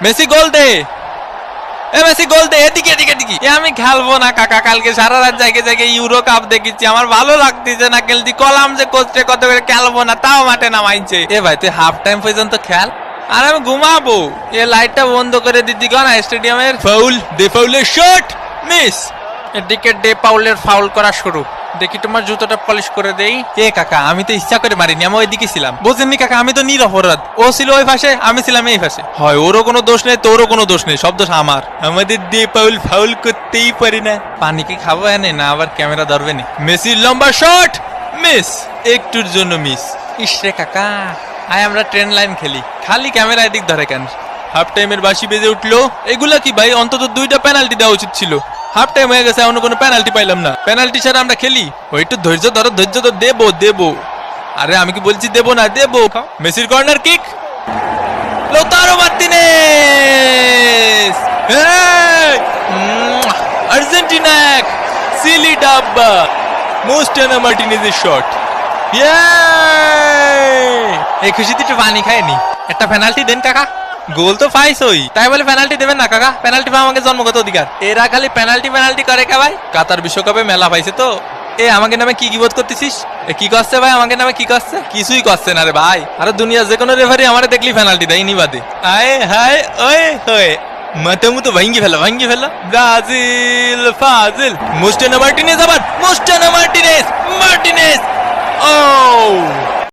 Messi গোল দে, এ Messi গোল দে, এদিকে এদিকে এদিকে। আমি খেলবো না কাকা, কালকে সারা রাত জায়গায় জায়গায় ইউরো কাপ দেখেছি, আমার ভালো লাগতেছে না খেলতে। কলাম যে কোচে কত করে খেলবো না, তাও মাঠে নামাইছে। এ ভাই তুই হাফ টাইম পর্যন্ত খেল, আর আমি ঘুমাবো। এ লাইটটা বন্ধ করে দিদি না স্টেডিয়ামের। ফাউল, দে পাউলের শট, মিস। এদিকে ডে পাউলের ফাউল করা শুরু। দেখি তোমার জুতোটা পলিশ করে দেই। এ কাকা আমি তো ইচ্ছা করে মারিনি, আমি ওইদিকে ছিলাম। বোঝেননি কাকা, আমি তো নিরপরাধ। ও ছিল ওই পাশে, আমি ছিলাম এই পাশে। হয় ওরও কোনো দোষ নেই, তোরও কোনো দোষ নেই, সব দোষ আমার। আমাদের ডে পাউল ফাউল করতেই পারি না। পানি কি খাবো এনে না আবার ক্যামেরা ধরবে না? মেসির লম্বা শট, মিস, একটুর জন্য মিস। ইসরে কাকা, আয় আমরা ট্রেন লাইন খেলি, খালি ক্যামেরা এদিক ধরে কেন? হাফ টাইমের বাঁশি বেজে উঠলো। এগুলা কি ভাই, অন্তত 2টা পেনাল্টি দেওয়া উচিত ছিল। হাফ টাইম হয়ে গেছে, এখনো কোনো পেনাল্টি পাইলাম না। পেনাল্টি ছাড়া আমরা খেলি? ওই একটু ধৈর্য ধরো, ধৈর্য তো দেবো দেবো। আরে আমি কি বলছি দেবো না, দেবো। মেসির corner kick, Lautaro Martinez, Argentina এক, সিলি ডাব্বা, মোস্টানা মার্টিনেজের শট। এই খুশিতে একটু পানি খায়নি। একটা পেনাল্টি দেন কাকা। গোল তো পাইছই, তাই বলে পেনাল্টি দেবেন না কাকা? পেনাল্টি পাওয়া আমাকে জন্মগত অধিকার। এরা খালি পেনাল্টি পেনাল্টি করে কে ভাই? কাতার বিশ্বকাপে মেলা পাইছে তো। এ আমাকে নামে কি বোধ করতেছিস? কি করছে ভাই আমাকে নামে? কি করছে? কিছুই করছে না রে ভাই। আরে দুনিয়া যে কোনো রেফারি আমারে দেখলি পেনাল্টি দেয় নিবাদে। আয় হায় ওয়ে হয়ে মাথা মুতো ভাঙ্গি ফেলা, ভাঙ্গি ফেলা। ব্রাজিল ফাজিল, মোস্টানা মার্টিনেজ, আবার মোস্টানা মার্টিনেজ, মার্টিনেজ। ও